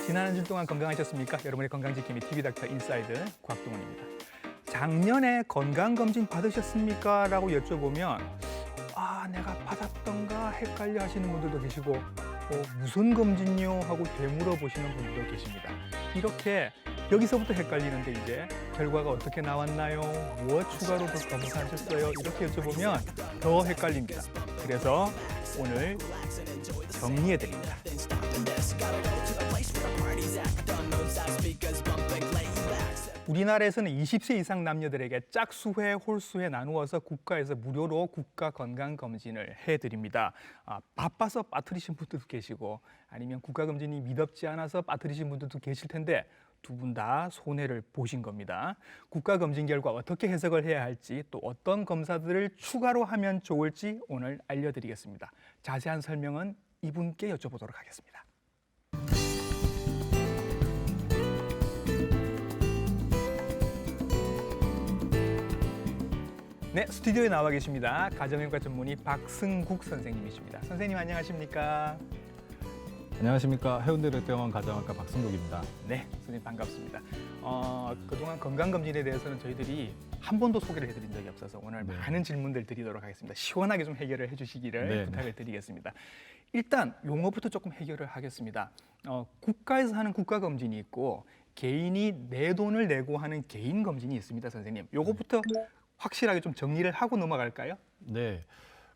지난 한 주 동안 건강하셨습니까? 여러분의 건강지킴이 TV닥터 인사이드 곽동원입니다. 작년에 건강검진 받으셨습니까? 라고 여쭤보면 내가 받았던가 헷갈려 하시는 분들도 계시고 무슨 검진요? 하고 되물어보시는 분들도 계십니다. 이렇게 여기서부터 헷갈리는데 이제 결과가 어떻게 나왔나요? 무엇 추가로 더 검사하셨어요? 이렇게 여쭤보면 더 헷갈립니다. 그래서 오늘 정리해드립니다. 우리나라에서는 20세 이상 남녀들에게 짝수회, 홀수회 나누어서 국가에서 무료로 국가 건강검진을 해드립니다. 바빠서 빠뜨리신 분들도 계시고 아니면 국가검진이 미덥지 않아서 빠뜨리신 분들도 계실 텐데 두 분 다 손해를 보신 겁니다. 국가검진 결과 어떻게 해석을 해야 할지 또 어떤 검사들을 추가로 하면 좋을지 오늘 알려드리겠습니다. 자세한 설명은 이분께 여쭤보도록 하겠습니다. 네, 스튜디오에 나와 계십니다. 가정의과 전문의 박승국 선생님이십니다. 선생님 안녕하십니까? 안녕하십니까. 해운대백병원 가정의학과 박승국입니다. 네, 선생님 반갑습니다. 그동안 건강검진에 대해서는 저희들이 한 번도 소개를 해드린 적이 없어서 오늘 많은 질문들 드리도록 하겠습니다. 시원하게 좀 해결을 해주시기를 부탁을 드리겠습니다. 일단 용어부터 조금 해결을 하겠습니다. 국가에서 하는 국가검진이 있고 개인이 내 돈을 내고 하는 개인검진이 있습니다, 선생님. 요거부터 확실하게 좀 정리를 하고 넘어갈까요? 네.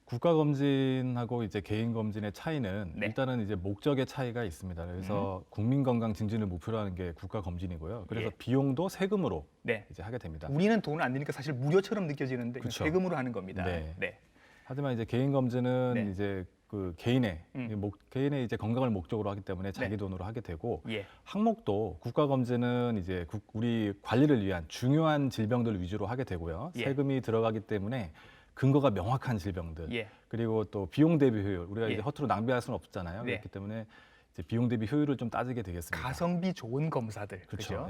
국가검진하고 이제 개인검진의 차이는 일단은 이제 목적의 차이가 있습니다. 그래서 국민건강 증진을 목표로 하는 게 국가검진이고요. 그래서 비용도 세금으로 이제 하게 됩니다. 우리는 돈을 안 내니까 사실 무료처럼 느껴지는데 세금으로 하는 겁니다. 네. 하지만 이제 개인검진은 이제 그 개인의 이제 건강을 목적으로 하기 때문에 자기 돈으로 하게 되고 항목도 국가검진은 이제 우리 관리를 위한 중요한 질병들 위주로 하게 되고요. 세금이 들어가기 때문에 근거가 명확한 질병들 그리고 또 비용 대비 효율 우리가 이제 허투루 낭비할 수는 없잖아요. 그렇기 때문에 이제 비용 대비 효율을 좀 따지게 되겠습니다. 가성비 좋은 검사들 그렇죠.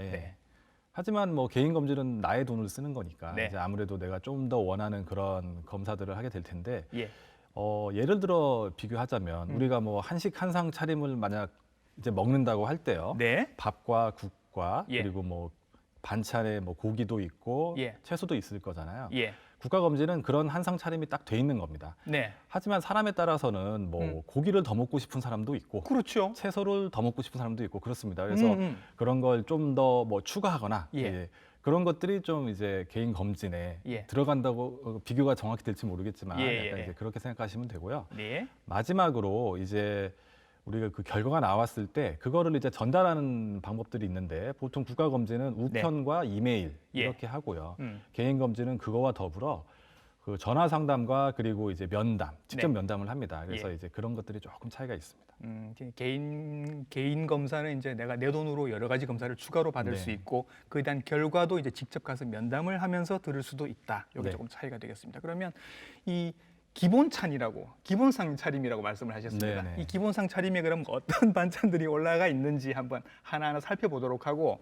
하지만 뭐 개인 검진은 나의 돈을 쓰는 거니까 이제 아무래도 내가 좀 더 원하는 그런 검사들을 하게 될 텐데 예를 들어 비교하자면 우리가 뭐 한식 한상 차림을 만약 이제 먹는다고 할 때요. 밥과 국과 그리고 뭐 반찬에 뭐 고기도 있고 채소도 있을 거잖아요. 국가검진은 그런 한상 차림이 딱 돼 있는 겁니다. 하지만 사람에 따라서는 뭐 고기를 더 먹고 싶은 사람도 있고 채소를 더 먹고 싶은 사람도 있고 그렇습니다. 그래서 그런 걸 좀 더 뭐 추가하거나 그런 것들이 좀 이제 개인 검진에 들어간다고 비교가 정확히 될지 모르겠지만 약간 이제 그렇게 생각하시면 되고요. 마지막으로 이제 우리가 그 결과가 나왔을 때 그거를 이제 전달하는 방법들이 있는데 보통 국가검진은 우편과 이메일 이렇게 하고요. 개인검진은 그거와 더불어 그 전화 상담과 그리고 이제 면담, 직접 면담을 합니다. 그래서 이제 그런 것들이 조금 차이가 있습니다. 개인 검사는 이제 내가 내 돈으로 여러 가지 검사를 추가로 받을 수 있고 그에 대한 결과도 이제 직접 가서 면담을 하면서 들을 수도 있다. 여기 조금 차이가 되겠습니다. 그러면 이 기본상 차림이라고 말씀을 하셨습니다. 이 기본상 차림에 그럼 어떤 반찬들이 올라가 있는지 한번 하나하나 살펴보도록 하고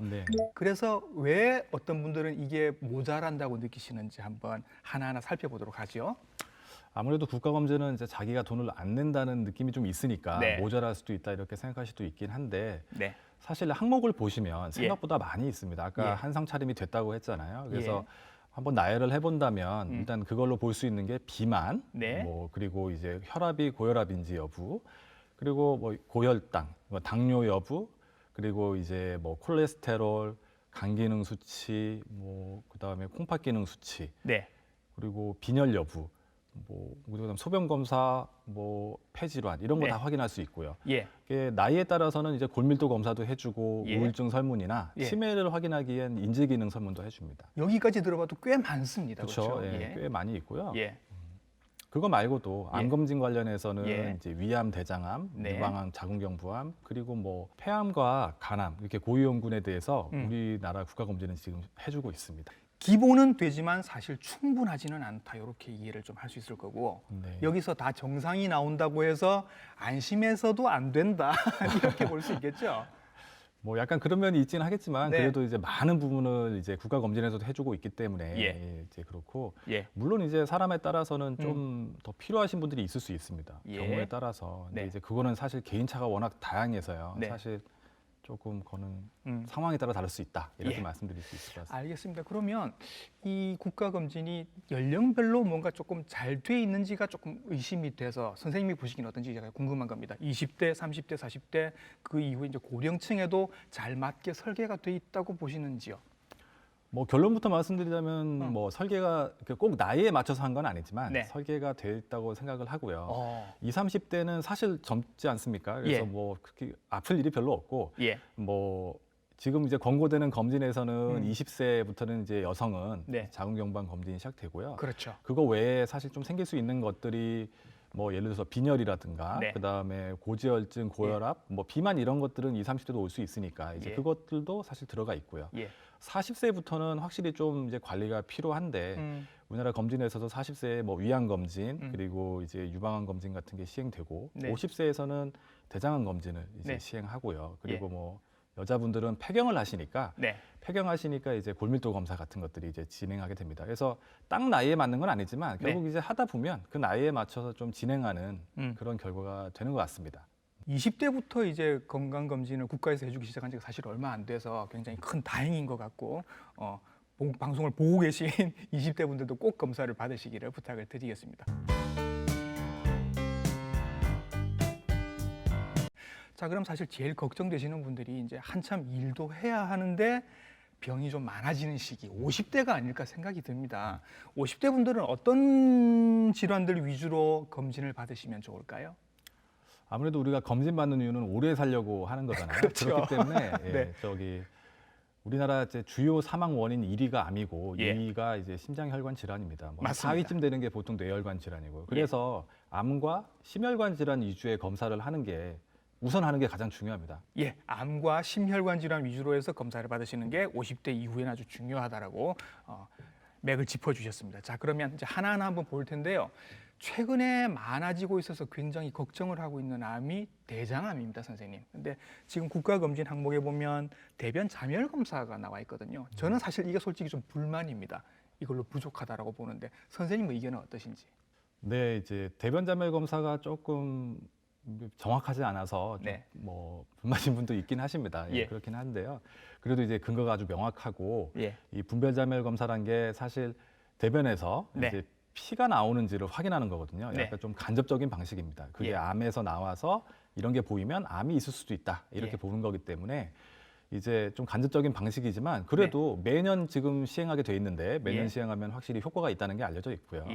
그래서 왜 어떤 분들은 이게 모자란다고 느끼시는지 한번 하나하나 살펴보도록 하죠. 아무래도 국가검진은 이제 자기가 돈을 안 낸다는 느낌이 좀 있으니까 모자랄 수도 있다 이렇게 생각하실 수도 있긴 한데 사실 항목을 보시면 생각보다 많이 있습니다. 아까 한상 차림이 됐다고 했잖아요. 그래서 한번 나열을 해본다면 일단 그걸로 볼 수 있는 게 비만, 뭐 그리고 이제 혈압이 고혈압인지 여부, 그리고 뭐 고혈당, 당뇨 여부, 그리고 이제 뭐 콜레스테롤, 간 기능 수치, 뭐 그다음에 콩팥 기능 수치, 그리고 빈혈 여부, 뭐 그다음 소변 검사, 뭐 폐질환 이런 거 다 확인할 수 있고요. 나이에 따라서는 이제 골밀도 검사도 해주고 우울증 설문이나 치매를 확인하기엔 인지 기능 설문도 해줍니다. 여기까지 들어봐도 꽤 많습니다. 그렇죠. 꽤 많이 있고요. 그거 말고도 암 검진 관련해서는 이제 위암, 대장암, 유방암, 자궁경부암 그리고 뭐 폐암과 간암 이렇게 고위험군에 대해서 우리나라 국가검진은 지금 해주고 있습니다. 기본은 되지만 사실 충분하지는 않다. 이렇게 이해를 좀 할 수 있을 거고 여기서 다 정상이 나온다고 해서 안심해서도 안 된다. 이렇게 볼 수 있겠죠. 뭐 약간 그런 면이 있지는 하겠지만 그래도 이제 많은 부분을 이제 국가검진에서도 해주고 있기 때문에 이제 그렇고 물론 이제 사람에 따라서는 좀 더 필요하신 분들이 있을 수 있습니다. 경우에 따라서. 근데 이제 그거는 사실 개인차가 워낙 다양해서요. 사실 조금 그거는 상황에 따라 다를 수 있다 이렇게 말씀드릴 수 있을 것 같습니다. 알겠습니다. 그러면 이 국가 검진이 연령별로 뭔가 조금 잘 돼 있는지가 조금 의심이 돼서 선생님이 보시기는 어떤지 제가 궁금한 겁니다. 20대, 30대, 40대 그 이후에 이제 고령층에도 잘 맞게 설계가 돼 있다고 보시는지요? 뭐 결론부터 말씀드리자면 뭐 설계가 꼭 나이에 맞춰서 한 건 아니지만 네. 설계가 돼 있다고 생각을 하고요. 20, 30대는 사실 젊지 않습니까? 그래서 뭐 그렇게 아플 일이 별로 없고 뭐 지금 이제 권고되는 검진에서는 20세부터는 이제 여성은 자궁경부암 검진이 시작되고요. 그렇죠. 그거 외에 사실 좀 생길 수 있는 것들이 뭐 예를 들어서 빈혈이라든가 그다음에 고지혈증, 고혈압, 뭐 비만 이런 것들은 20, 30대도 올 수 있으니까 이제 그것들도 사실 들어가 있고요. 40세부터는 확실히 좀 이제 관리가 필요한데 우리나라 검진에서도 40세에 뭐 위암 검진 그리고 이제 유방암 검진 같은 게 시행되고 50세에서는 대장암 검진을 이제 시행하고요. 그리고 뭐 여자분들은 폐경을 하시니까 폐경하시니까 이제 골밀도 검사 같은 것들이 이제 진행하게 됩니다. 그래서 딱 나이에 맞는 건 아니지만 결국 이제 하다 보면 그 나이에 맞춰서 좀 진행하는 그런 결과가 되는 것 같습니다. 20대부터 이제 건강 검진을 국가에서 해주기 시작한 지가 사실 얼마 안 돼서 굉장히 큰 다행인 것 같고 방송을 보고 계신 20대 분들도 꼭 검사를 받으시기를 부탁을 드리겠습니다. 자, 그럼 사실 제일 걱정되시는 분들이 이제 한참 일도 해야 하는데 병이 좀 많아지는 시기, 50대가 아닐까 생각이 듭니다. 50대 분들은 어떤 질환들 위주로 검진을 받으시면 좋을까요? 아무래도 우리가 검진 받는 이유는 오래 살려고 하는 거잖아요. 그렇죠. 그렇기 때문에 저기 우리나라 이제 주요 사망 원인 1위가 암이고 2위가 이제 심장혈관 질환입니다. 뭐 4위쯤 되는 게 보통 뇌혈관 질환이고요. 그래서 암과 심혈관 질환 위주의 검사를 하는 게 우선하는 게 가장 중요합니다. 암과 심혈관 질환 위주로 해서 검사를 받으시는 게 50대 이후에는 아주 중요하다라고 맥을 짚어주셨습니다. 자, 그러면 이제 하나하나 한번 볼 텐데요. 최근에 많아지고 있어서 굉장히 걱정을 하고 있는 암이 대장암입니다, 선생님. 근데 지금 국가검진 항목에 보면 대변 잠열 검사가 나와 있거든요. 저는 사실 이게 솔직히 좀 불만입니다. 이걸로 부족하다라고 보는데 선생님 의견은 어떠신지? 네, 이제 대변 잠열 검사가 조금 정확하지 않아서 뭐 불만인 분도 있긴 하십니다. 그렇긴 한데요. 그래도 이제 근거가 아주 명확하고 이 분별 잠열 검사란 게 사실 대변에서 이제 피가 나오는지를 확인하는 거거든요. 약간 좀 간접적인 방식입니다. 그게 암에서 나와서 이런 게 보이면 암이 있을 수도 있다 이렇게 보는 거기 때문에 이제 좀 간접적인 방식이지만 그래도 매년 지금 시행하게 돼 있는데 매년 시행하면 확실히 효과가 있다는 게 알려져 있고요.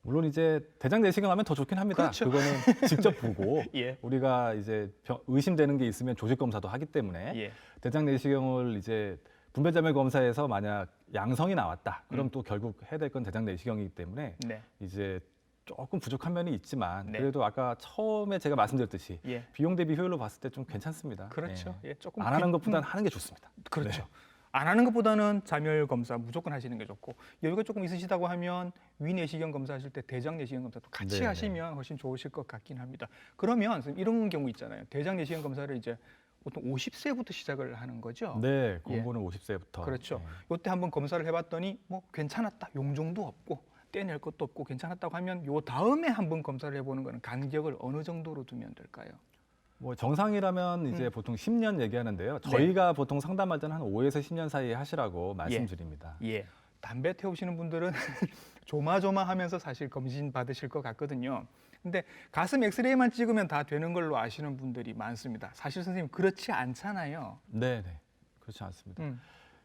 물론 이제 대장 내시경하면 더 좋긴 합니다. 그렇죠. 그거는 직접 보고 우리가 이제 의심되는 게 있으면 조직 검사도 하기 때문에 대장 내시경을 이제 분별자멸 검사에서 만약 양성이 나왔다. 그럼 또 결국 해야 될 건 대장 내시경이기 때문에 이제 조금 부족한 면이 있지만 그래도 아까 처음에 제가 말씀드렸듯이 비용 대비 효율로 봤을 때 좀 괜찮습니다. 그렇죠. 조금 안 하는 것보다는 하는 게 좋습니다. 그렇죠. 안 하는 것보다는 잠열 검사 무조건 하시는 게 좋고 여유가 조금 있으시다고 하면 위 내시경 검사하실 때 대장 내시경 검사도 같이 하시면 훨씬 좋으실 것 같긴 합니다. 그러면 이런 경우 있잖아요. 대장 내시경 검사를 이제 보통 50세부터 시작을 하는 거죠? 네, 공부는 50세부터. 그렇죠. 이때 한번 검사를 해봤더니 뭐 괜찮았다, 용종도 없고 떼낼 것도 없고 괜찮았다고 하면 요 다음에 한번 검사를 해보는 거는 간격을 어느 정도로 두면 될까요? 뭐 정상이라면 이제 보통 10년 얘기하는데요. 저희가 보통 상담할 때는 한 5에서 10년 사이에 하시라고 말씀드립니다. 담배 태우시는 분들은 조마조마하면서 사실 검진 받으실 것 같거든요. 근데 가슴 엑스레이만 찍으면 다 되는 걸로 아시는 분들이 많습니다. 사실 선생님 그렇지 않잖아요. 네, 그렇지 않습니다.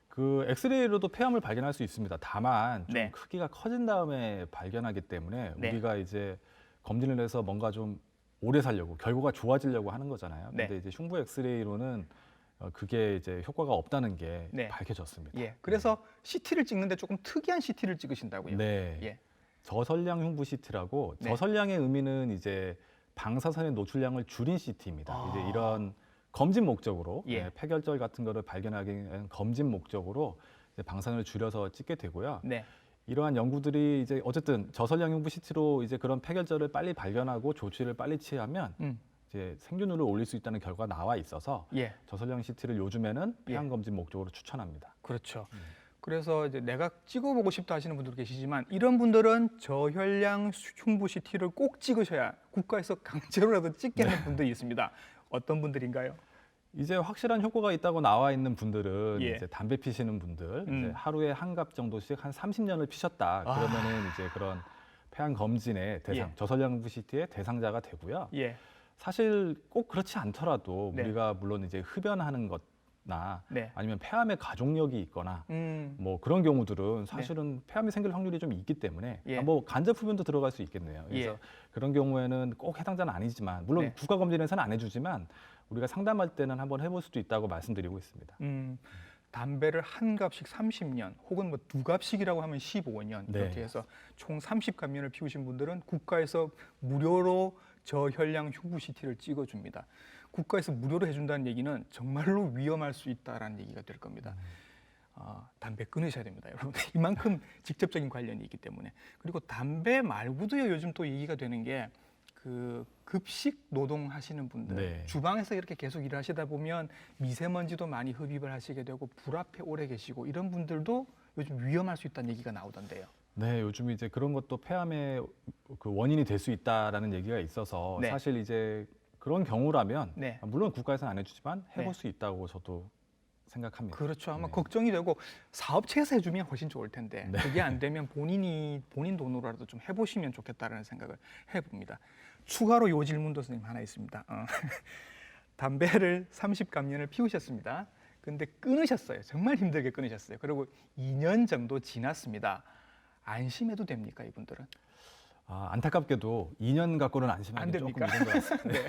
그 엑스레이로도 폐암을 발견할 수 있습니다. 다만 좀 크기가 커진 다음에 발견하기 때문에 우리가 이제 검진을 해서 뭔가 좀 오래 살려고 결과가 좋아지려고 하는 거잖아요. 근데 이제 흉부 엑스레이로는 그게 이제 효과가 없다는 게 밝혀졌습니다. 그래서 CT를 찍는데 조금 특이한 CT를 찍으신다고요? 저선량 흉부 CT라고 저선량의 의미는 이제 방사선의 노출량을 줄인 CT입니다. 이제 이런 검진 목적으로 폐결절 같은 거를 발견하기 위한 검진 목적으로 이제 방사선을 줄여서 찍게 되고요. 이러한 연구들이 이제 어쨌든 저선량 흉부 CT로 이제 그런 폐결절을 빨리 발견하고 조치를 빨리 취하면 이제 생존율을 올릴 수 있다는 결과가 나와 있어서 저선량 CT를 요즘에는 폐암 검진 목적으로 추천합니다. 그렇죠. 그래서 이제 내가 찍어보고 싶다 하시는 분들 계시지만 이런 분들은 저혈량 흉부 CT를 꼭 찍으셔야 국가에서 강제로라도 찍게 하는 분들이 있습니다. 어떤 분들인가요? 이제 확실한 효과가 있다고 나와 있는 분들은 예. 이제 담배 피시는 분들 이제 하루에 한 갑 정도씩 한 30년을 피셨다. 그러면은 이제 그런 폐암 검진의 대상, 예. 저설량 흉부시티의 대상자가 되고요. 예. 사실 꼭 그렇지 않더라도 네. 우리가 물론 이제 흡연하는 것나 네. 아니면 폐암의 가족력이 있거나 뭐 그런 경우들은 사실은 폐암이 생길 확률이 좀 있기 때문에 예. 뭐 간접 흡연도 들어갈 수 있겠네요. 그래서 예. 그런 경우에는 꼭 해당자는 아니지만 물론 네. 국가 검진에서는 안 해주지만 우리가 상담할 때는 한번 해볼 수도 있다고 말씀드리고 있습니다. 담배를 한 갑씩 30년 혹은 뭐 두 갑씩이라고 하면 15년 네. 이렇게 해서 총 30갑년을 피우신 분들은 국가에서 무료로 저혈량 흉부CT를 찍어줍니다. 국가에서 무료로 해준다는 얘기는 정말로 위험할 수 있다라는 얘기가 될 겁니다. 담배 끊으셔야 됩니다, 여러분. 이만큼 직접적인 관련이 있기 때문에. 그리고 담배 말고도요, 요즘 또 얘기가 되는 게 그 급식 노동하시는 분들, 네. 주방에서 이렇게 계속 일을 하시다 보면 미세먼지도 많이 흡입을 하시게 되고 불 앞에 오래 계시고 이런 분들도 요즘 위험할 수 있다는 얘기가 나오던데요. 네, 요즘 이제 그런 것도 폐암의 그 원인이 될 수 있다라는 얘기가 있어서 네. 사실 이제 그런 경우라면 네. 물론 국가에서는 안 해주지만 해볼 네. 수 있다고 저도 생각합니다. 그렇죠. 아마 네. 걱정이 되고 사업체에서 해주면 훨씬 좋을 텐데 네. 그게 안 되면 본인 돈으로라도 좀 해보시면 좋겠다라는 생각을 해봅니다. 추가로 요 질문도 선생님 하나 있습니다. 담배를 30갑년을 피우셨습니다. 근데 끊으셨어요. 정말 힘들게 끊으셨어요. 그리고 2년 정도 지났습니다. 안심해도 됩니까, 이분들은? 안타깝게도 2년 갖고는 안 안심하기 조금 됩니까? 힘든 것 같습니다. 네.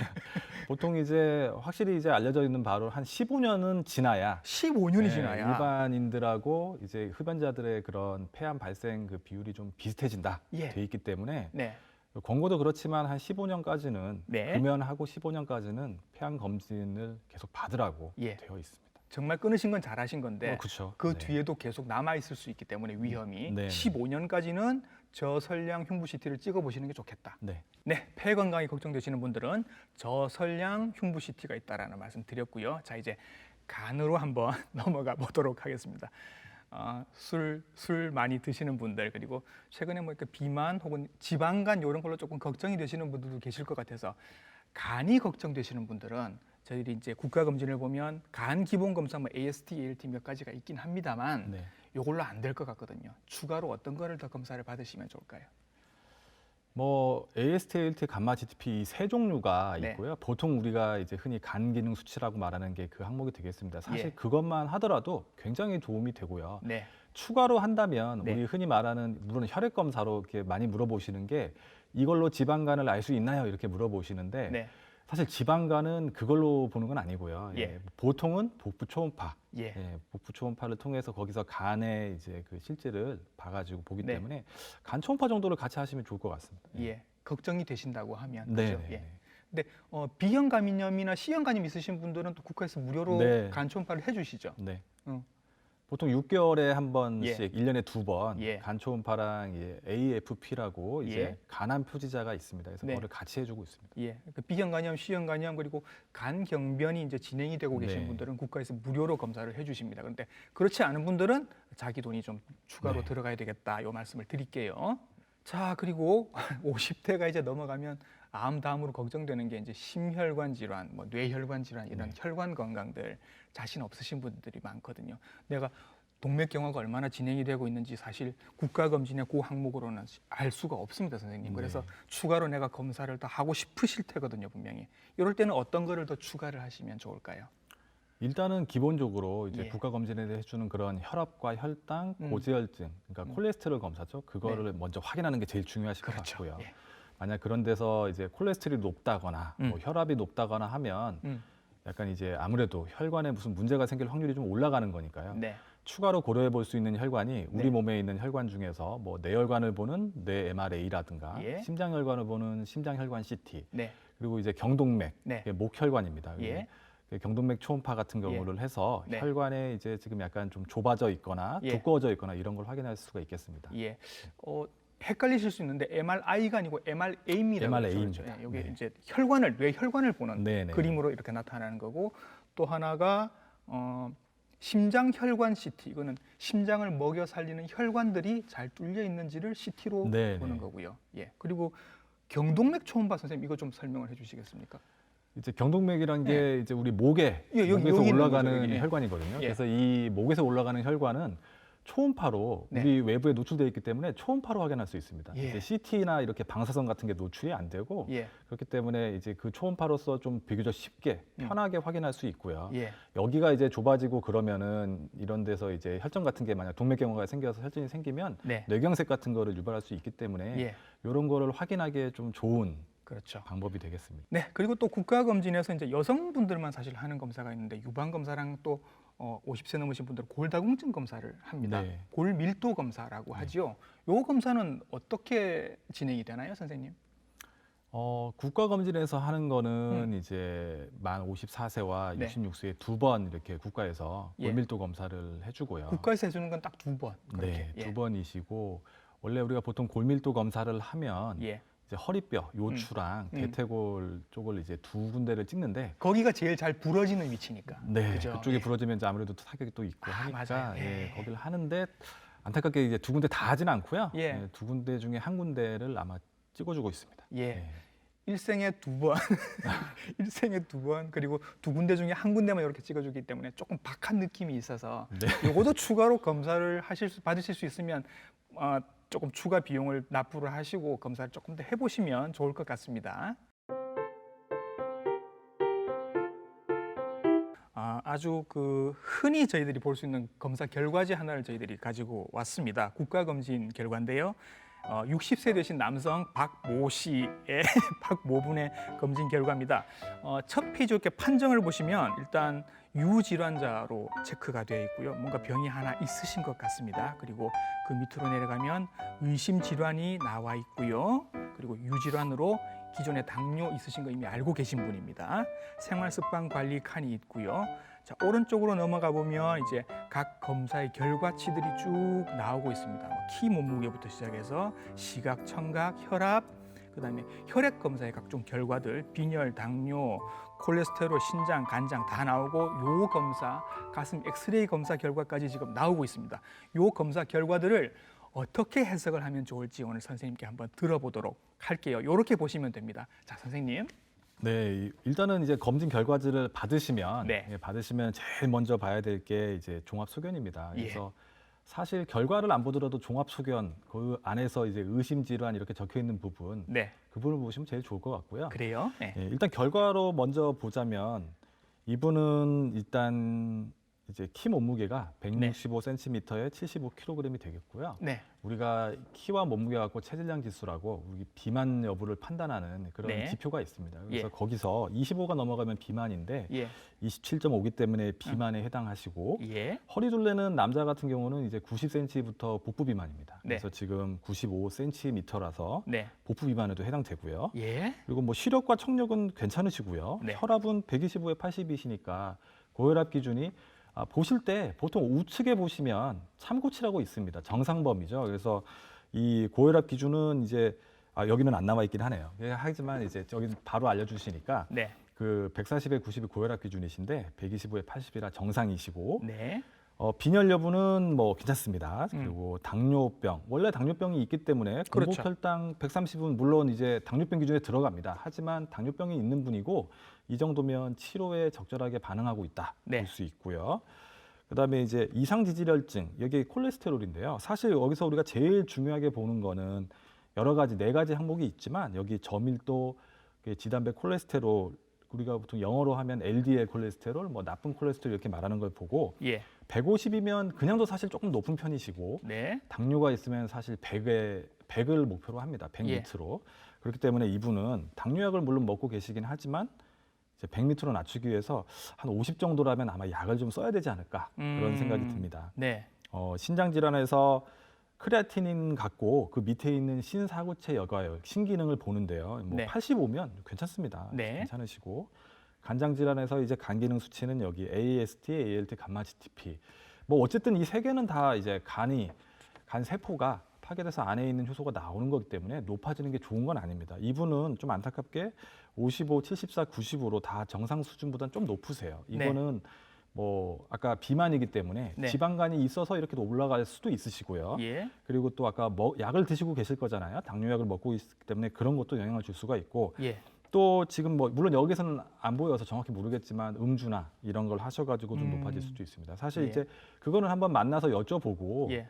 보통 이제 확실히 이제 알려져 있는 바로 한 15년은 지나야 15년이 지나야 일반인들하고 이제 흡연자들의 그런 폐암 발생 그 비율이 좀 비슷해진다 예. 돼 있기 때문에 네. 권고도 그렇지만 한 15년까지는 네. 금연하고 15년까지는 폐암 검진을 계속 받으라고 예. 되어 있습니다. 정말 끊으신 건 잘하신 건데 그렇죠. 그 네. 뒤에도 계속 남아 있을 수 있기 때문에 위험이 네. 15년까지는 저설량 흉부CT를 찍어보시는 게 좋겠다. 네. 네, 폐 건강이 걱정되시는 분들은 저설량 흉부CT가 있다라는 말씀 드렸고요. 자, 이제 간으로 한번 넘어가 보도록 하겠습니다. 술 많이 드시는 분들 그리고 최근에 뭐 이렇게 비만 혹은 지방간 이런 걸로 조금 걱정이 되시는 분들도 계실 것 같아서 간이 걱정되시는 분들은 저희들이 이제 국가 검진을 보면 간 기본 검사 뭐 AST, ALT 몇 가지가 있긴 합니다만 네. 이걸로 안 될 것 같거든요. 추가로 어떤 거를 더 검사를 받으시면 좋을까요? 뭐 AST, ALT, 감마 GTP 이 세 종류가 네. 있고요. 보통 우리가 이제 흔히 간 기능 수치라고 말하는 게 그 항목이 되겠습니다. 사실 예. 그것만 하더라도 굉장히 도움이 되고요. 네, 추가로 한다면 네. 우리 흔히 말하는 물론 혈액 검사로 이렇게 많이 물어보시는 게 이걸로 지방간을 알 수 있나요? 이렇게 물어보시는데 네, 사실 지방간은 그걸로 보는 건 아니고요. 예. 보통은 복부 초음파, 예, 복부 초음파를 통해서 거기서 간의 이제 그 실질을 봐가지고 보기 네. 때문에 간 초음파 정도를 같이 하시면 좋을 것 같습니다. 예. 걱정이 되신다고 하면 네. 그죠? 예. 근데 B형 감염이나 C형 감염 있으신 분들은 또 국가에서 무료로 네. 간 초음파를 해주시죠. 네. 응. 보통 6개월에 한 번씩 예. 1년에 2번 예. 간 초음파랑 AFP라고 이제 예. 간암 표지자가 있습니다. 그래서 네. 그거를 같이 해주고 있습니다. 예, 그러니까 B형 간염, C형 간염 그리고 간 경변이 이제 진행이 되고 계신 네. 분들은 국가에서 무료로 검사를 해주십니다. 그런데 그렇지 않은 분들은 자기 돈이 좀 추가로 네. 들어가야 되겠다. 이 말씀을 드릴게요. 자, 그리고 50대가 이제 넘어가면 암 다음으로 걱정되는 게 이제 심혈관 질환, 뭐 뇌혈관 질환 이런 네. 혈관 건강들 자신 없으신 분들이 많거든요. 내가 동맥경화가 얼마나 진행이 되고 있는지 사실 국가검진의 그 항목으로는 알 수가 없습니다, 선생님. 그래서 네. 추가로 내가 검사를 더 하고 싶으실 테거든요, 분명히. 이럴 때는 어떤 거를 더 추가를 하시면 좋을까요? 일단은 기본적으로 이제 예. 국가검진에 대해 해주는 그런 혈압과 혈당, 음. 고지혈증, 그러니까 콜레스테롤 검사죠. 그거를 먼저 확인하는 게 제일 중요하실 것 그렇죠. 같고요. 예. 만약 그런 데서 이제 콜레스테롤이 높다거나 뭐 혈압이 높다거나 하면 약간 이제 아무래도 혈관에 무슨 문제가 생길 확률이 좀 올라가는 거니까요. 네. 추가로 고려해 볼 수 있는 혈관이 우리 네. 몸에 있는 혈관 중에서 뭐 뇌혈관을 보는 뇌 MRA라든가 예. 심장혈관을 보는 심장혈관 CT 네. 그리고 이제 경동맥 네. 이게 목혈관입니다. 예. 경동맥 초음파 같은 경우를 해서 네. 혈관에 이제 지금 약간 좀 좁아져 있거나 예. 두꺼워져 있거나 이런 걸 확인할 수가 있겠습니다. 예. 헷갈리실 수 있는데 MRI가 아니고 MRA입니다. MRA입니다. 그렇죠? 예, 이게 네. 이제 뇌혈관을 보는 네네. 그림으로 이렇게 나타나는 거고 또 하나가 심장혈관 CT 이거는 심장을 먹여 살리는 혈관들이 잘 뚫려 있는지를 CT로 네네. 보는 거고요. 예. 그리고 경동맥 초음파 선생님 이거 좀 설명을 해주시겠습니까? 이제 경동맥이란 게 이제 우리 목에 예, 여기 목에서 있는 올라가는 거죠, 여기. 혈관이거든요. 예. 그래서 이 목에서 올라가는 혈관은 초음파로 네. 우리 외부에 노출되어 있기 때문에 초음파로 확인할 수 있습니다. 예. 이제 CT나 이렇게 방사선 같은 게 노출이 안 되고 예. 그렇기 때문에 이제 그 초음파로서 좀 비교적 쉽게 편하게 확인할 수 있고요. 예. 여기가 이제 좁아지고 그러면은 이런 데서 이제 혈전 같은 게 만약 동맥경화가 생겨서 혈전이 생기면 네. 뇌경색 같은 거를 유발할 수 있기 때문에 예. 이런 거를 확인하기에 좀 좋은 그렇죠. 방법이 되겠습니다. 네, 그리고 또 국가검진에서 이제 여성분들만 사실 하는 검사가 있는데 유방검사랑 또 50세 넘으신 분들은 골다공증 검사를 합니다. 네. 골밀도 검사라고 하죠. 요 검사는 어떻게 진행이 되나요, 선생님? 국가검진에서 하는 거는 이제 만 54세와 네. 66세에 2번 이렇게 국가에서 예. 골밀도 검사를 해주고요. 국가에서 해주는 건 딱 2번. 네, 예. 2번이시고 원래 우리가 보통 골밀도 검사를 하면 예. 이제 허리뼈, 요추랑 대퇴골 쪽을 이제 2군데를 찍는데 거기가 제일 잘 부러지는 위치니까. 네, 그죠? 그쪽에 예. 부러지면 이제 아무래도 타격이 또 있고 하니까 맞아요. 예, 예. 거기를 하는데 안타깝게 이제 2군데 다 하진 않고요. 예. 예, 2군데 중에 한 군데를 아마 찍어주고 있습니다. 예. 예. 일생에 2번, 일생에 2번, 그리고 2군데 중에 한 군데만 이렇게 찍어주기 때문에 조금 박한 느낌이 있어서 네. 요것도 추가로 검사를 받으실 수 있으면 조금 추가 비용을 납부를 하시고 검사를 조금 더 해보시면 좋을 것 같습니다. 아주 그 흔히 저희들이 볼 수 있는 검사 결과지 하나를 저희들이 가지고 왔습니다. 국가검진 결과인데요. 60세 되신 남성 박모 씨의 박모 분의 검진 결과입니다. 첫 페이지 이렇게 판정을 보시면 일단 유질환자로 체크가 되어 있고요. 뭔가 병이 하나 있으신 것 같습니다. 그리고 그 밑으로 내려가면 의심 질환이 나와 있고요. 그리고 유질환으로 기존에 당뇨 있으신 거 이미 알고 계신 분입니다. 생활 습관 관리 칸이 있고요. 자, 오른쪽으로 넘어가 보면 이제 각 검사의 결과치들이 쭉 나오고 있습니다. 키 몸무게부터 시작해서 시각, 청각, 혈압, 그다음에 혈액 검사의 각종 결과들, 빈혈, 당뇨, 콜레스테롤, 신장, 간장 다 나오고 요 검사, 가슴 엑스레이 검사 결과까지 지금 나오고 있습니다. 요 검사 결과들을 어떻게 해석을 하면 좋을지 오늘 선생님께 한번 들어보도록 할게요. 이렇게 보시면 됩니다. 자, 선생님. 네, 일단은 이제 검진 결과지를 받으시면 네. 받으시면 제일 먼저 봐야 될 게 이제 종합 소견입니다. 예. 그래서 사실 결과를 안 보더라도 종합 소견 그 안에서 이제 의심 질환 이렇게 적혀 있는 부분 네. 그 부분을 보시면 제일 좋을 것 같고요. 그래요? 네. 예, 일단 결과로 먼저 보자면 이분은 일단 이제 키 몸무게가 165cm에 75kg이 되겠고요. 네. 우리가 키와 몸무게 갖고 체질량 지수라고 우리 비만 여부를 판단하는 그런 네. 지표가 있습니다. 그래서 예. 거기서 25가 넘어가면 비만인데 예. 27.5기 때문에 비만에 해당하시고 예. 허리 둘레는 남자 같은 경우는 이제 90cm부터 복부 비만입니다. 네. 그래서 지금 95cm라서 네. 복부 비만에도 해당되고요. 예. 그리고 뭐 시력과 청력은 괜찮으시고요. 네. 혈압은 125에 80이시니까 고혈압 기준이 보실 때 보통 우측에 보시면 참고치라고 있습니다. 정상범위죠. 그래서 이 고혈압 기준은 이제 여기는 안 나와 있긴 하네요. 하지만 이제 저기 바로 알려주시니까 네. 그 140에 90이 고혈압 기준이신데 125에 80이라 정상이시고 네. 빈혈 여부는 뭐 괜찮습니다. 그리고 당뇨병 원래 당뇨병이 있기 때문에 그렇죠. 공복혈당 130은 물론 이제 당뇨병 기준에 들어갑니다. 하지만 당뇨병이 있는 분이고 이 정도면 치료에 적절하게 반응하고 있다 네. 볼 수 있고요. 그다음에 이제 이상지질혈증 여기 콜레스테롤인데요. 사실 여기서 우리가 제일 중요하게 보는 거는 여러 가지 4가지 항목이 있지만 여기 저밀도 지단백 콜레스테롤 우리가 보통 영어로 하면 LDL 콜레스테롤, 뭐 나쁜 콜레스테롤 이렇게 말하는 걸 보고 예. 150이면 그냥도 사실 조금 높은 편이시고 네. 당뇨가 있으면 사실 100을 목표로 합니다. 100 예. 밑으로. 그렇기 때문에 이분은 당뇨약을 물론 먹고 계시긴 하지만 이제 100 밑으로 낮추기 위해서 한 50 정도라면 아마 약을 좀 써야 되지 않을까 그런 생각이 듭니다. 네. 신장 질환에서 크레아티닌 갖고 그 밑에 있는 신사구체 여과열, 신기능을 보는데요. 뭐 네. 85면 괜찮습니다. 네. 괜찮으시고 간장 질환에서 이제 간 기능 수치는 여기 AST, ALT, 감마 GTP. 뭐 어쨌든 이 3개는 다 이제 간 세포가 파괴돼서 안에 있는 효소가 나오는 거기 때문에 높아지는 게 좋은 건 아닙니다. 이분은 좀 안타깝게 55, 74, 90으로 다 정상 수준보다는 좀 높으세요. 이거는 뭐 아까 비만이기 때문에 네. 지방간이 있어서 이렇게 올라갈 수도 있으시고요. 예. 그리고 또 아까 약을 드시고 계실 거잖아요. 당뇨약을 먹고 있기 때문에 그런 것도 영향을 줄 수가 있고 예. 또 지금 뭐 물론 여기서는 안 보여서 정확히 모르겠지만 음주나 이런 걸 하셔가지고 좀 높아질 수도 있습니다. 사실 예. 이제 그거는 한번 만나서 여쭤보고 예.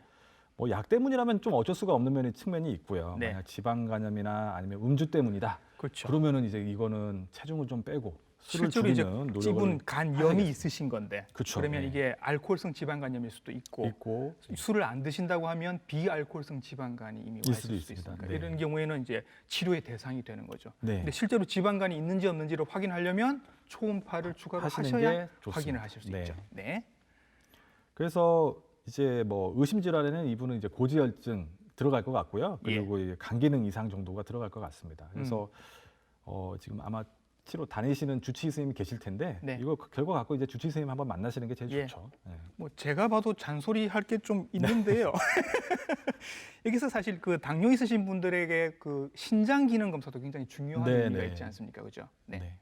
뭐 약 때문이라면 좀 어쩔 수가 없는 측면이 있고요. 네. 만약 지방 간염이나 아니면 음주 때문이다. 그렇죠. 그러면은 이제 이거는 체중을 좀 빼고 술을 실제로 이제 줄이는 노력을 찝은 간염이 하셔야겠습니다. 있으신 건데 그쵸, 그러면 네. 이게 알코올성 지방간염일 수도 있고 술을 안 드신다고 하면 비알코올성 지방간이 이미 와 있을 수도 있습니다. 있으니까 네. 이런 경우에는 이제 치료의 대상이 되는 거죠. 네. 근데 실제로 지방간이 있는지 없는지를 확인하려면 초음파를 추가로 하시는 하셔야 게 좋습니다. 확인을 하실 수 네. 있죠. 네. 그래서 이제 뭐 의심 질환에는 이분은 이제 고지혈증 들어갈 것 같고요. 그리고 이제 간 기능 이상 정도가 들어갈 것 같습니다. 그래서 지금 아마 치료 다니시는 주치의 선생님이 계실 텐데 네. 이거 결과 갖고 이제 주치의 선생님 한번 만나시는 게 제일 예. 좋죠. 네. 뭐 제가 봐도 잔소리 할 게 좀 있는데요. 여기서 사실 그 당뇨 있으신 분들에게 그 신장 기능 검사도 굉장히 중요한 네, 의미가 네. 있지 않습니까, 그죠? 네. 네.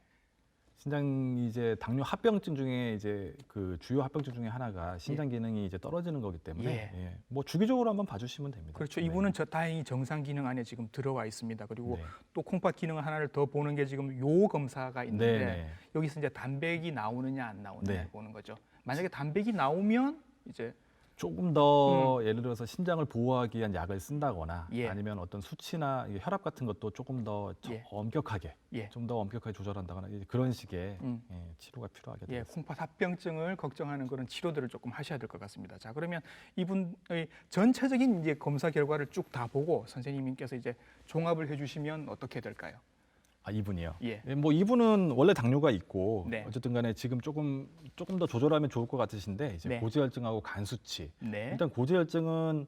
신장 이제 당뇨 합병증 중에 이제 그 주요 합병증 중에 하나가 신장 기능이 이제 떨어지는 거기 때문에 예. 뭐 주기적으로 한번 봐주시면 됩니다. 그렇죠. 네. 이분은 다행히 정상 기능 안에 지금 들어와 있습니다. 그리고 네. 또 콩팥 기능 하나를 더 보는 게 지금 요 검사가 있는데 네. 여기서 이제 단백이 나오느냐 안 나오느냐 네. 보는 거죠. 만약에 단백이 나오면 이제 조금 더 예를 들어서 신장을 보호하기 위한 약을 쓴다거나 예. 아니면 어떤 수치나 이게 혈압 같은 것도 조금 더 예. 엄격하게 예. 좀 더 엄격하게 조절한다거나 이제 그런 식의 음. 치료가 필요하게 예, 되겠습니다. 콩팥 합병증을 걱정하는 그런 치료들을 조금 하셔야 될 것 같습니다. 자, 그러면 이분의 전체적인 이제 검사 결과를 쭉 다 보고 선생님께서 이제 종합을 해주시면 어떻게 될까요? 아, 이분이요? 예. 뭐 이분은 원래 당뇨가 있고 네. 어쨌든 간에 지금 조금 더 조절하면 좋을 것 같으신데 이제 네. 고지혈증하고 간 수치. 네. 일단 고지혈증은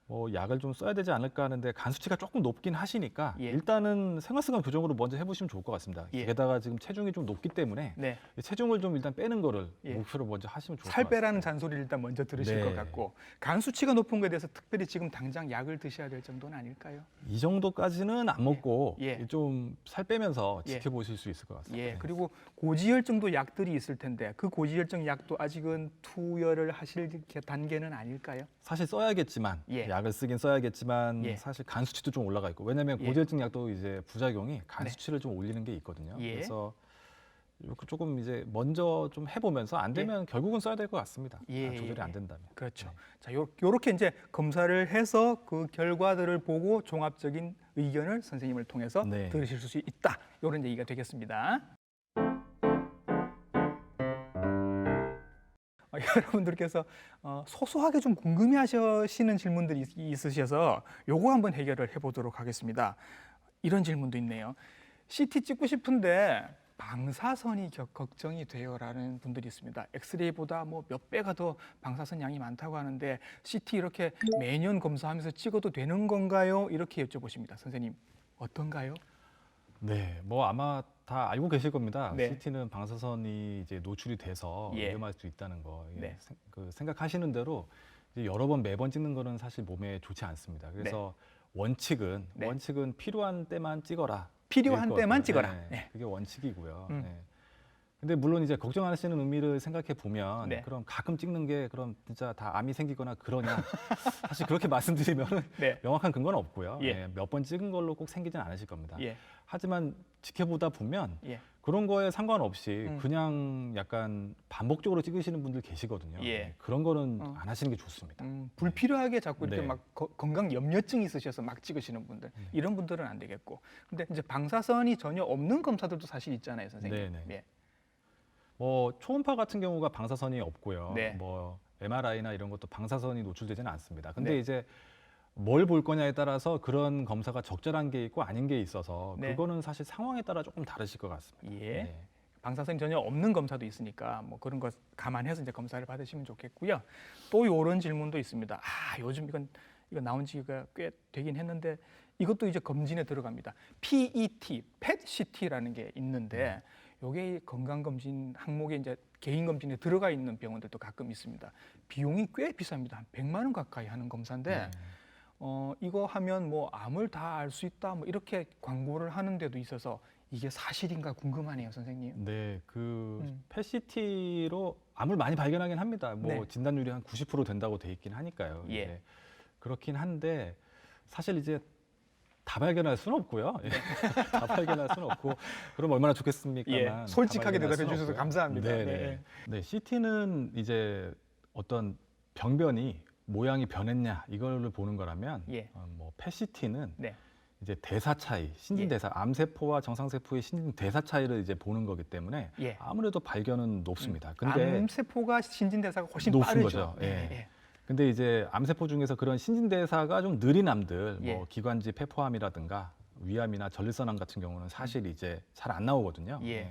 뭐 약을 좀 써야 되지 않을까 하는데 간 수치가 조금 높긴 하시니까 예. 일단은 생활습관 교정으로 먼저 해보시면 좋을 것 같습니다. 예. 게다가 지금 체중이 좀 높기 때문에 네. 체중을 좀 일단 빼는 거를 예. 목표로 먼저 하시면 좋을 것 살 같습니다. 빼라는 잔소리를 일단 먼저 들으실 네. 것 같고 간 수치가 높은 거에 대해서 특별히 지금 당장 약을 드셔야 될 정도는 아닐까요? 이 정도까지는 안 먹고 예. 좀 살 빼면서 예. 지켜보실 수 있을 것 같습니다. 예. 네. 그리고 고지혈증도 약들이 있을 텐데 그 고지혈증 약도 아직은 투여를 하실 단계는 아닐까요? 사실 써야겠지만 예. 약을 쓰긴 써야겠지만 예. 사실 간 수치도 좀 올라가 있고 왜냐하면 예. 고지혈증 약도 이제 부작용이 간 네. 수치를 좀 올리는 게 있거든요. 예. 그래서 조금 이제 먼저 좀 해보면서 안 되면 결국은 써야 될 것 같습니다. 예. 조절이 안 된다면. 그렇죠. 네. 자, 요렇게 이제 검사를 해서 그 결과들을 보고 종합적인 의견을 선생님을 통해서 네. 들으실 수 있다. 이런 얘기가 되겠습니다. 여러분들께서 소소하게 좀 궁금해하시는 질문들이 있으셔서 요거 한번 해결을 해보도록 하겠습니다. 이런 질문도 있네요. CT 찍고 싶은데 방사선이 걱정이 돼요라는 분들이 있습니다. 엑스레이보다 뭐 몇 배가 더 방사선 양이 많다고 하는데 CT 이렇게 매년 검사하면서 찍어도 되는 건가요? 이렇게 여쭤보십니다. 선생님 어떤가요? 네, 뭐 아마 다 알고 계실 겁니다. 네. CT는 방사선이 이제 노출이 돼서 예. 위험할 수 있다는 거. 네. 생각하시는 대로 이제 여러 번 매번 찍는 거는 사실 몸에 좋지 않습니다. 그래서 원칙은 네. 필요한 때만 찍어라. 필요한 일 때만 거고요. 찍어라. 네, 네. 그게 원칙이고요. 음. 네. 근데 물론 이제 걱정하시는 의미를 생각해 보면 네. 그럼 가끔 찍는 게 그럼 진짜 다 암이 생기거나 그러냐? 사실 그렇게 말씀드리면 네. 명확한 근거는 없고요. 예. 몇 번 찍은 걸로 꼭 생기진 않으실 겁니다. 예. 하지만 지켜보다 보면 예. 그런 거에 상관없이 음. 그냥 약간 반복적으로 찍으시는 분들 계시거든요. 예. 네, 그런 거는 어. 안 하시는 게 좋습니다. 불필요하게 자꾸 이렇게 네. 막 건강 염려증이 있으셔서 막 찍으시는 분들 이런 분들은 안 되겠고 근데 이제 방사선이 전혀 없는 검사들도 사실 있잖아요, 선생님. 네네. 예. 뭐 초음파 같은 경우가 방사선이 없고요. 네. 뭐 MRI나 이런 것도 방사선이 노출되지는 않습니다. 근데 네. 이제 뭘 볼 거냐에 따라서 그런 검사가 적절한 게 있고 아닌 게 있어서 네. 그거는 사실 상황에 따라 조금 다르실 것 같습니다. 예. 네. 방사선이 전혀 없는 검사도 있으니까 뭐 그런 거 감안해서 이제 검사를 받으시면 좋겠고요. 또 이런 질문도 있습니다. 아, 요즘 이거 나온 지가 꽤 되긴 했는데 이것도 이제 검진에 들어갑니다. PET, PET-CT라는 게 있는데 요게 건강검진 항목에 이제 개인검진에 들어가 있는 병원들도 가끔 있습니다. 비용이 꽤 비쌉니다. 한 100만 원 가까이 하는 검사인데 이거 하면 뭐 암을 다 알 수 있다 뭐 이렇게 광고를 하는 데도 있어서 이게 사실인가 궁금하네요, 선생님. 네, PET-CT로 암을 많이 발견하긴 합니다. 뭐 네. 진단율이 한 90% 된다고 돼 있긴 하니까요. 예. 이제 그렇긴 한데 사실 이제 다 발견할 수는 없고요. 예. 다 발견할 수는 없고 그럼 얼마나 좋겠습니까만. 예, 솔직하게 대답해 주셔서 감사합니다. 네. 네, CT는 이제 어떤 병변이 모양이 변했냐 이걸 보는 거라면 예. 뭐 PET-CT는 네. 이제 대사 차이, 신진 대사, 암세포와 정상세포의 신진 대사 차이를 이제 보는 거기 때문에 예. 아무래도 발견은 높습니다. 근데 암세포가 신진 대사가 훨씬 높은 빠르죠. 거죠. 예. 예. 근데 이제 암세포 중에서 그런 신진 대사가 좀 느린 암들, 예. 뭐 기관지 폐포암이라든가 위암이나 전립선암 같은 경우는 사실 이제 잘 안 나오거든요. 예.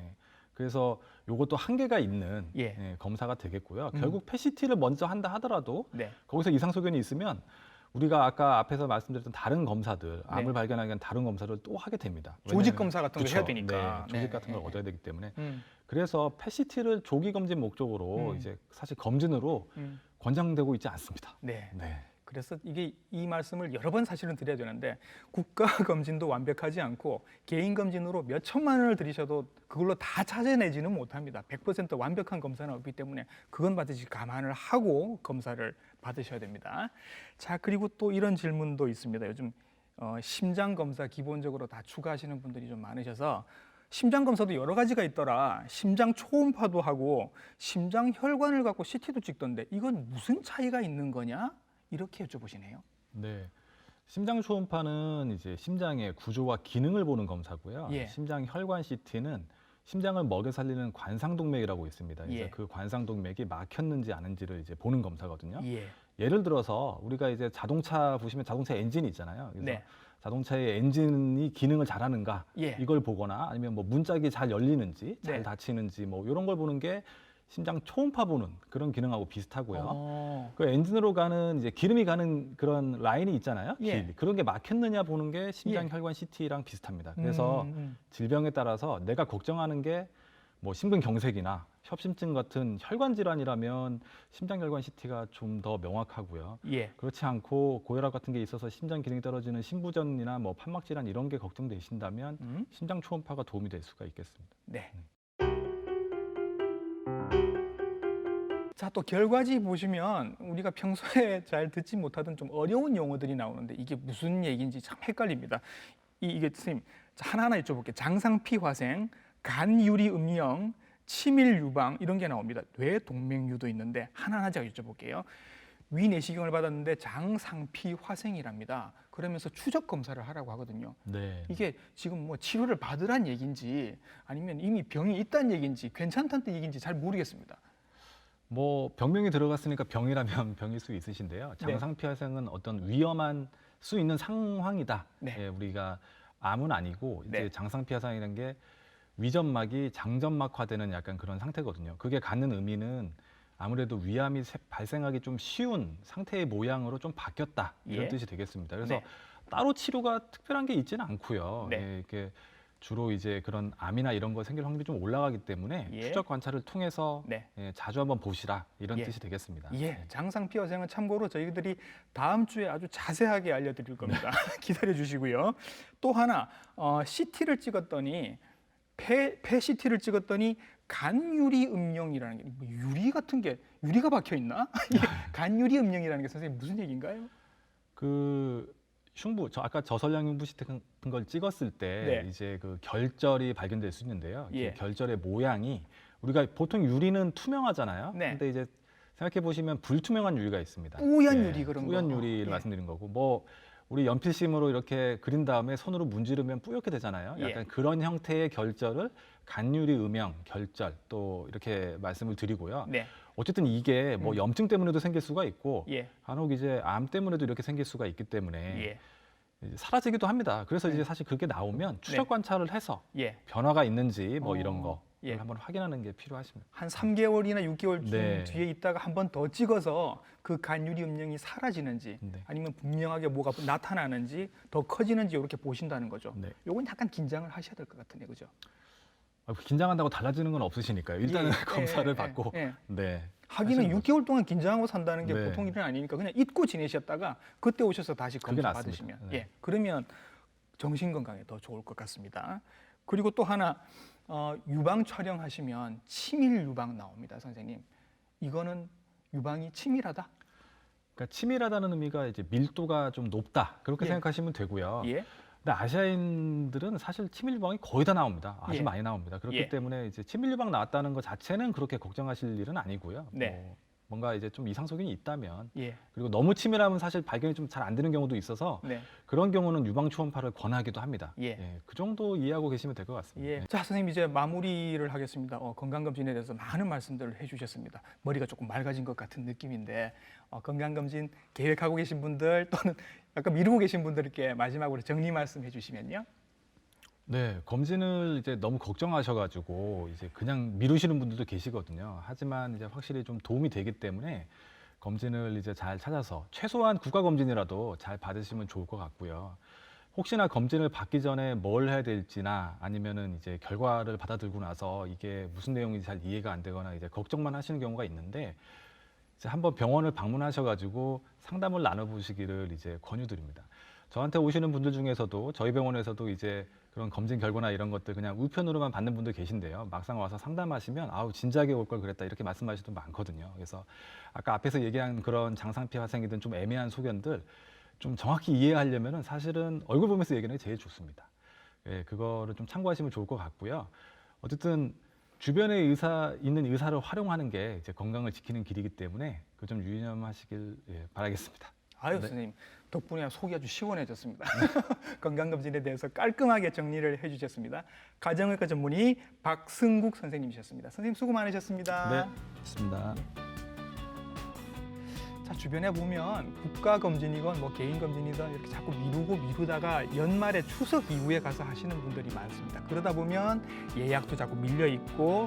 그래서 요것도 한계가 있는 예. 검사가 되겠고요. 결국 PET-CT를 먼저 한다 하더라도 네. 거기서 이상 소견이 있으면 우리가 아까 앞에서 말씀드렸던 다른 검사들, 암을 네. 발견하기 위한 다른 검사를 또 하게 됩니다. 조직 검사 같은 거 그쵸. 해야 되니까. 네, 조직 네. 같은 걸 얻어야 되기 때문에. 음. 그래서 PET-CT를 조기 검진 목적으로 이제 사실 검진으로 권장되고 있지 않습니다. 네. 네. 그래서 이게 이 말씀을 여러 번 사실은 드려야 되는데 국가 검진도 완벽하지 않고 개인 검진으로 몇 천만 원을 들이셔도 그걸로 다 찾아내지는 못합니다. 100% 완벽한 검사는 없기 때문에 그건 반드시 감안을 하고 검사를 받으셔야 됩니다. 자, 그리고 또 이런 질문도 있습니다. 요즘 심장 검사 기본적으로 다 추가하시는 분들이 좀 많으셔서 심장 검사도 여러 가지가 있더라. 심장 초음파도 하고 심장 혈관을 갖고 CT도 찍던데 이건 무슨 차이가 있는 거냐? 이렇게 여쭤보시네요. 네. 심장 초음파는 이제 심장의 구조와 기능을 보는 검사고요. 예. 심장 혈관 CT는 심장을 먹여 살리는 관상동맥이라고 있습니다. 그래서 예. 그 관상동맥이 막혔는지 아닌지를 이제 보는 검사거든요. 예. 예를 들어서 우리가 이제 자동차 보시면 자동차 엔진이 있잖아요. 그래서 네. 자동차의 엔진이 기능을 잘하는가 예. 이걸 보거나 아니면 뭐 문짝이 잘 열리는지 잘 네. 닫히는지 뭐 이런 걸 보는 게 심장 초음파 보는 그런 기능하고 비슷하고요. 그 엔진으로 가는 이제 기름이 가는 그런 라인이 있잖아요. 예. 길. 그런 게 막혔느냐 보는 게 심장 예. 혈관 CT랑 비슷합니다. 그래서 음. 질병에 따라서 내가 걱정하는 게 뭐 심근경색이나 협심증 같은 혈관 질환이라면 심장 혈관 CT가 좀 더 명확하고요. 예. 그렇지 않고 고혈압 같은 게 있어서 심장 기능이 떨어지는 심부전이나 뭐 판막 질환 이런 게 걱정되신다면 심장 초음파가 도움이 될 수가 있겠습니다. 네. 자, 또 결과지 보시면 우리가 평소에 잘 듣지 못하던 좀 어려운 용어들이 나오는데 이게 무슨 얘기인지 참 헷갈립니다. 이게 선생님 하나하나 여쭤볼게요. 장상피 화생, 간유리 음영, 치밀 유방 이런 게 나옵니다. 뇌 동맥류도 있는데 하나하나 제가 여쭤볼게요. 위 내시경을 받았는데 장상피 화생이랍니다. 그러면서 추적 검사를 하라고 하거든요. 네. 이게 지금 뭐 치료를 받으란 얘기인지 아니면 이미 병이 있다는 얘기인지 괜찮다는 얘기인지 잘 모르겠습니다. 뭐 병명이 들어갔으니까 병이라면 병일 수 있으신데요. 네. 장상피화생은 어떤 위험한 수 있는 상황이다. 네. 예, 우리가 암은 아니고 이제 네. 장상피화생이라는 게 위점막이 장점막화되는 약간 그런 상태거든요. 그게 갖는 의미는 아무래도 위암이 발생하기 좀 쉬운 상태의 모양으로 좀 바뀌었다 이런 예. 뜻이 되겠습니다. 그래서 네. 따로 치료가 특별한 게 있지는 않고요. 네. 예, 이렇게 주로 이제 그런 암이나 이런 거 생길 확률이 좀 올라가기 때문에 예. 추적 관찰을 통해서 네. 예, 자주 한번 보시라 이런 예. 뜻이 되겠습니다. 예, 장상피 화생은 참고로 저희들이 다음 주에 아주 자세하게 알려드릴 겁니다. 기다려 주시고요. 또 하나 CT를 찍었더니 폐 CT를 찍었더니 간유리 음영이라는 게 뭐 유리 같은 게 유리가 박혀 있나? 간유리 음영이라는 게 선생님 무슨 얘기인가요? 그 흉부, 아까 저설량 흉부 CT 같은 걸 찍었을 때 네. 이제 그 결절이 발견될 수 있는데요. 예. 그 결절의 모양이 우리가 보통 유리는 투명하잖아요. 네. 근데 이제 생각해 보시면 불투명한 유리가 있습니다. 뿌연 유리 그런 거. 뿌연 유리를 예. 말씀드린 거고 뭐 우리 연필심으로 이렇게 그린 다음에 손으로 문지르면 뿌옇게 되잖아요. 약간 예. 그런 형태의 결절을 간유리 음영, 결절 또 이렇게 말씀을 드리고요. 네. 어쨌든 이게 뭐 염증 때문에도 생길 수가 있고 예. 간혹 이제 암 때문에도 이렇게 생길 수가 있기 때문에 예. 이제 사라지기도 합니다. 그래서 이제 사실 그게 나오면 추적 관찰을 해서 예. 변화가 있는지 뭐 이런 거 예. 한번 확인하는 게 필요하십니다. 한 3개월이나 6개월 네. 뒤에 있다가 한 번 더 찍어서 그 간유리 음영이 사라지는지 네. 아니면 분명하게 뭐가 나타나는지 더 커지는지 이렇게 보신다는 거죠. 네. 요건 약간 긴장을 하셔야 될 것 같은데 그죠? 긴장한다고 달라지는 건 없으시니까요. 일단은 예, 검사를 예, 받고 예. 네. 하기는 하시는 6개월 동안 긴장하고 산다는 게 네. 보통 일은 아니니까 그냥 잊고 지내셨다가 그때 오셔서 다시 그게 검사 낫습니다. 받으시면 네. 예, 그러면 정신 건강에 더 좋을 것 같습니다. 그리고 또 하나 유방 촬영하시면 치밀 유방 나옵니다, 선생님. 이거는 유방이 치밀하다? 그러니까 치밀하다는 의미가 이제 밀도가 좀 높다 그렇게 예. 생각하시면 되고요. 예, 근데 아시아인들은 사실 치밀 유방이 거의 다 나옵니다. 아주 예. 많이 나옵니다. 그렇기 예. 때문에 이제 치밀 유방 나왔다는 것 자체는 그렇게 걱정하실 일은 아니고요. 네. 뭔가 이제 좀 이상 소견이 있다면 예. 그리고 너무 치밀하면 사실 발견이 좀 잘 안 되는 경우도 있어서 네. 그런 경우는 유방 초음파를 권하기도 합니다. 예. 그 정도 이해하고 계시면 될 것 같습니다. 예. 자, 선생님 이제 마무리를 하겠습니다. 건강검진에 대해서 많은 말씀들을 해주셨습니다. 머리가 조금 맑아진 것 같은 느낌인데 건강검진 계획하고 계신 분들 또는 약간 미루고 계신 분들께 마지막으로 정리 말씀해 주시면요. 네, 검진을 이제 너무 걱정하셔가지고 이제 그냥 미루시는 분들도 계시거든요. 하지만 이제 확실히 좀 도움이 되기 때문에 검진을 이제 잘 찾아서 최소한 국가 검진이라도 잘 받으시면 좋을 것 같고요. 혹시나 검진을 받기 전에 뭘 해야 될지나 아니면은 이제 결과를 받아들고 나서 이게 무슨 내용인지 잘 이해가 안 되거나 이제 걱정만 하시는 경우가 있는데 이제 한번 병원을 방문하셔가지고 상담을 나눠보시기를 이제 권유드립니다. 저한테 오시는 분들 중에서도 저희 병원에서도 이제 그런 검진 결과나 이런 것들 그냥 우편으로만 받는 분들 계신데요. 막상 와서 상담하시면 아우 진작에 올 걸 그랬다 이렇게 말씀하시는 분 많거든요. 그래서 아까 앞에서 얘기한 그런 장상피 화생이든 좀 애매한 소견들 좀 정확히 이해하려면은 사실은 얼굴 보면서 얘기하는 게 제일 좋습니다. 예, 그거를 좀 참고하시면 좋을 것 같고요. 어쨌든 주변에 있는 의사를 활용하는 게 이제 건강을 지키는 길이기 때문에 그 좀 유념하시길 바라겠습니다. 아유, 네. 선생님 덕분에 속이 아주 시원해졌습니다. 건강검진에 대해서 깔끔하게 정리를 해주셨습니다. 가정의과 전문의 박승국 선생님이셨습니다. 선생님 수고 많으셨습니다. 네, 좋습니다. 자, 주변에 보면 국가검진이건 뭐 개인검진이든 이렇게 자꾸 미루다가 연말에 추석 이후에 가서 하시는 분들이 많습니다. 그러다 보면 예약도 자꾸 밀려 있고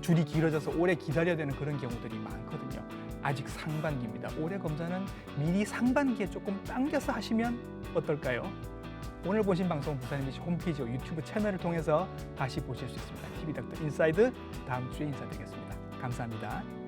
줄이 길어져서 오래 기다려야 되는 그런 경우들이 많거든요. 아직 상반기입니다. 올해 검사는 미리 상반기에 조금 당겨서 하시면 어떨까요? 오늘 보신 방송 부산 MBC 홈페이지와 유튜브 채널을 통해서 다시 보실 수 있습니다. TV닥터 인사이드 다음 주에 인사드리겠습니다. 감사합니다.